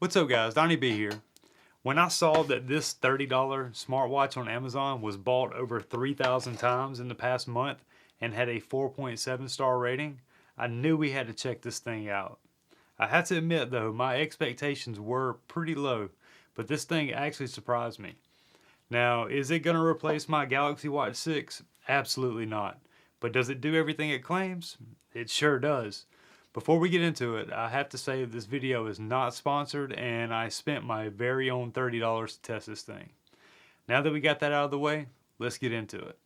What's up guys, Donnie B here. When I saw that this $30 smartwatch on Amazon was bought over 3,000 times in the past month and had a 4.7 star rating, I knew we had to check this thing out. I have to admit though, my expectations were pretty low, but this thing actually surprised me. Now, is it going to replace my Galaxy Watch 6? Absolutely not. But does it do everything it claims? It sure does. Before we get into it, I have to say that this video is not sponsored and I spent my very own $30 to test this thing. Now that we got that out of the way, let's get into it.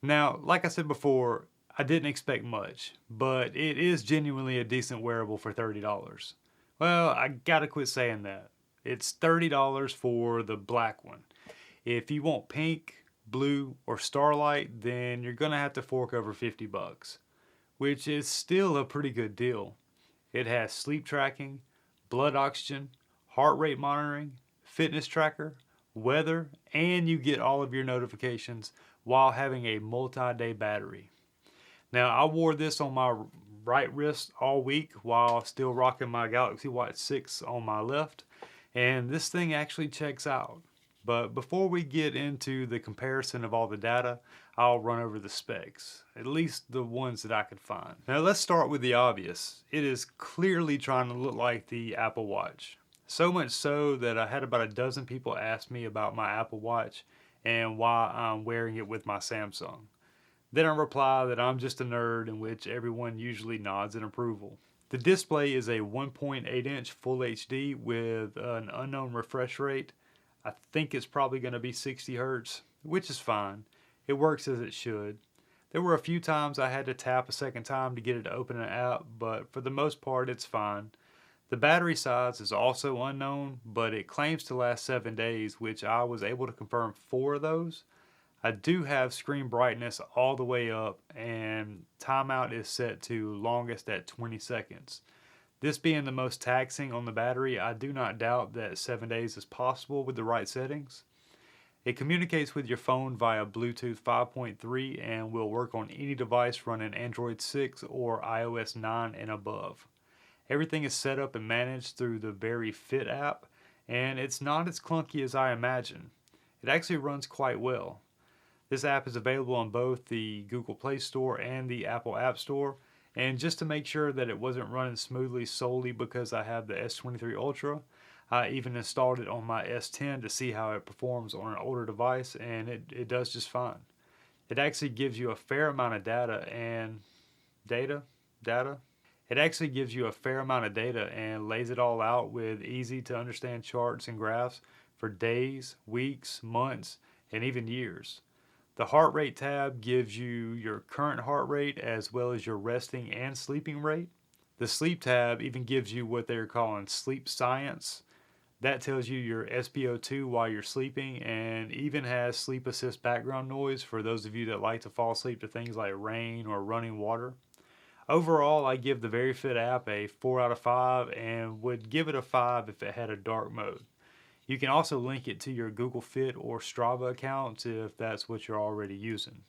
Now, like I said before, I didn't expect much, but it is genuinely a decent wearable for $30. Well, I gotta quit saying that. It's $30 for the black one. If you want pink, blue, or starlight, then you're gonna have to fork over 50 bucks, which is still a pretty good deal. It has sleep tracking, blood oxygen, heart rate monitoring, fitness tracker, weather, and you get all of your notifications while having a multi-day battery. Now, I wore this on my right wrist all week while still rocking my Galaxy Watch 6 on my left, and this thing actually checks out. But before we get into the comparison of all the data, I'll run over the specs, at least the ones that I could find. Now let's start with the obvious. It is clearly trying to look like the Apple Watch. So much so that I had about a dozen people ask me about my Apple Watch and why I'm wearing it with my Samsung. Then I reply that I'm just a nerd, in which everyone usually nods in approval. The display is a 1.8 inch Full HD with an unknown refresh rate. I think it's probably going to be 60 Hz, which is fine. It works as it should. There were a few times I had to tap a second time to get it to open an app, but for the most part it's fine. The battery size is also unknown, but it claims to last 7 days, which I was able to confirm 4 of those. I do have screen brightness all the way up, and timeout is set to longest at 20 seconds. This being the most taxing on the battery, I do not doubt that 7 days is possible with the right settings. It communicates with your phone via Bluetooth 5.3 and will work on any device running Android 6 or iOS 9 and above. Everything is set up and managed through the Very Fit app, and it's not as clunky as I imagined. It actually runs quite well. This app is available on both the Google Play Store and the Apple App Store, and just to make sure that it wasn't running smoothly solely because I have the S23 Ultra, I even installed it on my S10 to see how it performs on an older device, and it does just fine. It actually gives you a fair amount of data and It actually gives you a fair amount of data and lays it all out with easy to understand charts and graphs for days, weeks, months, and even years. The heart rate tab gives you your current heart rate as well as your resting and sleeping rate. The sleep tab even gives you what they're calling sleep science. That tells you your SpO2 while you're sleeping, and even has sleep assist background noise for those of you that like to fall asleep to things like rain or running water. Overall, I give the Very Fit app a 4 out of 5 and would give it a 5 if it had a dark mode. You can also link it to your Google Fit or Strava accounts if that's what you're already using.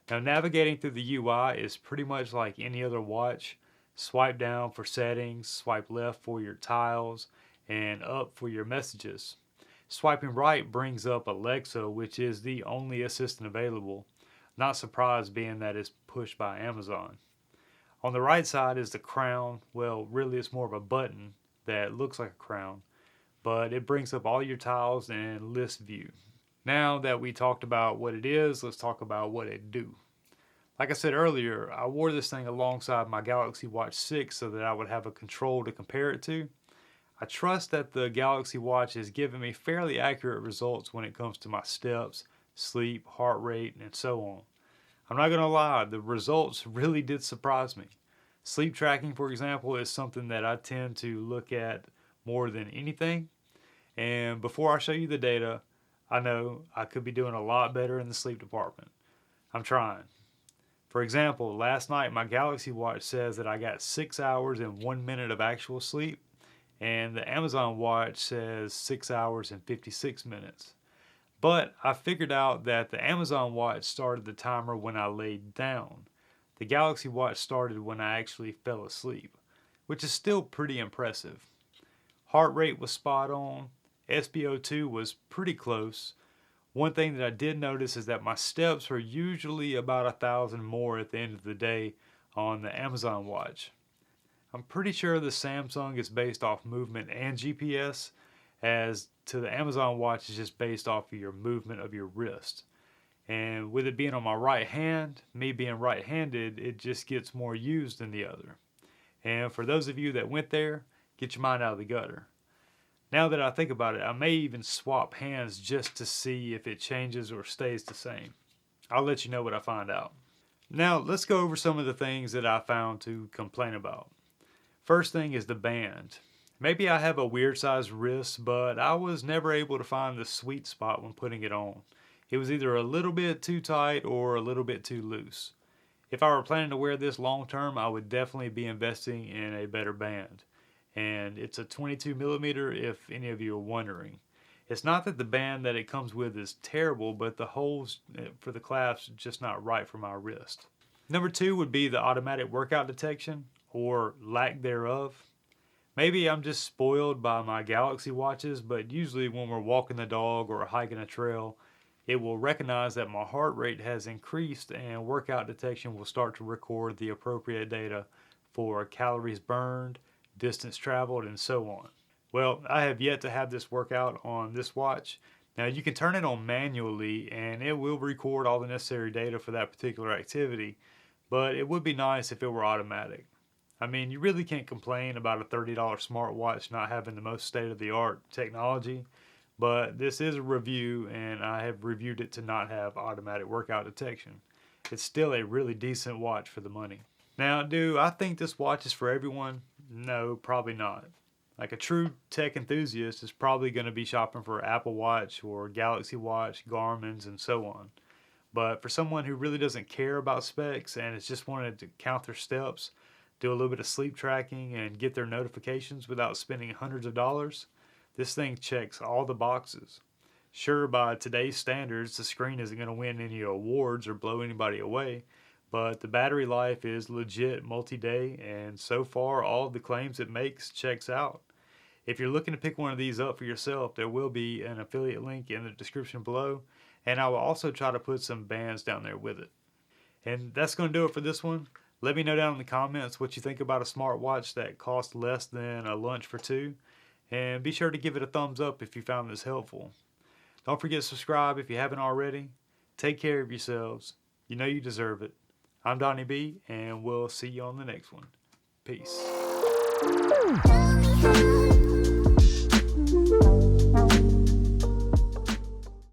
Now, navigating through the UI is pretty much like any other watch. Swipe down for settings, swipe left for your tiles, and up for your messages. Swiping right brings up Alexa, which is the only assistant available. Not surprised being that it's pushed by Amazon. On the right side is the crown. Well, really it's more of a button that looks like a crown, but it brings up all your tiles and list view. Now that we talked about what it is, let's talk about what it do. Like I said earlier, I wore this thing alongside my Galaxy Watch 6 so that I would have a control to compare it to. I trust that the Galaxy Watch is giving me fairly accurate results when it comes to my steps, sleep, heart rate, and so on. I'm not going to lie, the results really did surprise me. Sleep tracking, for example, is something that I tend to look at more than anything. And before I show you the data, I know I could be doing a lot better in the sleep department. I'm trying. For example, last night my Galaxy Watch says that I got 6 hours and 1 minute of actual sleep, and the Amazon Watch says 6 hours and 56 minutes. But I figured out that the Amazon watch started the timer when I laid down. The Galaxy Watch started when I actually fell asleep, which is still pretty impressive. Heart rate was spot on, SpO2 was pretty close. One thing that I did notice is that my steps are usually about 1,000 more at the end of the day on the Amazon watch. I'm pretty sure the Samsung is based off movement and GPS, as to the Amazon watch is just based off of your movement of your wrist. And with it being on my right hand, me being right handed, it just gets more used than the other. And for those of you that went there, get your mind out of the gutter. Now that I think about it, I may even swap hands just to see if it changes or stays the same. I'll let you know what I find out. Now, let's go over some of the things that I found to complain about. First thing is the band. Maybe I have a weird sized wrist, but I was never able to find the sweet spot when putting it on. It was either a little bit too tight or a little bit too loose. If I were planning to wear this long term, I would definitely be investing in a better band. And it's a 22 millimeter if any of you are wondering. It's not that the band that it comes with is terrible, but the holes for the clasps are just not right for my wrist. Number two would be the automatic workout detection, or lack thereof. Maybe I'm just spoiled by my Galaxy watches, but usually when we're walking the dog or hiking a trail, it will recognize that my heart rate has increased and workout detection will start to record the appropriate data for calories burned, distance traveled, and so on. Well, I have yet to have this workout on this watch. Now you can turn it on manually and it will record all the necessary data for that particular activity, but it would be nice if it were automatic. I mean, you really can't complain about a $30 smartwatch not having the most state-of-the-art technology, but this is a review and I have reviewed it to not have automatic workout detection. It's still a really decent watch for the money. Now, do I think this watch is for everyone? No, probably not. Like a true tech enthusiast is probably going to be shopping for Apple Watch or Galaxy Watch, Garmin's, and so on. But for someone who really doesn't care about specs and is just wanted to count their steps, do a little bit of sleep tracking, and get their notifications without spending hundreds of dollars, this thing checks all the boxes. Sure, by today's standards, the screen isn't going to win any awards or blow anybody away, but the battery life is legit multi-day, and so far all of the claims it makes checks out. If you're looking to pick one of these up for yourself, there will be an affiliate link in the description below, and I will also try to put some bands down there with it. And that's going to do it for this one. Let me know down in the comments what you think about a smartwatch that costs less than a lunch for two, and be sure to give it a thumbs up if you found this helpful. Don't forget to subscribe if you haven't already. Take care of yourselves. You know you deserve it. I'm Donnie B, and we'll see you on the next one. Peace.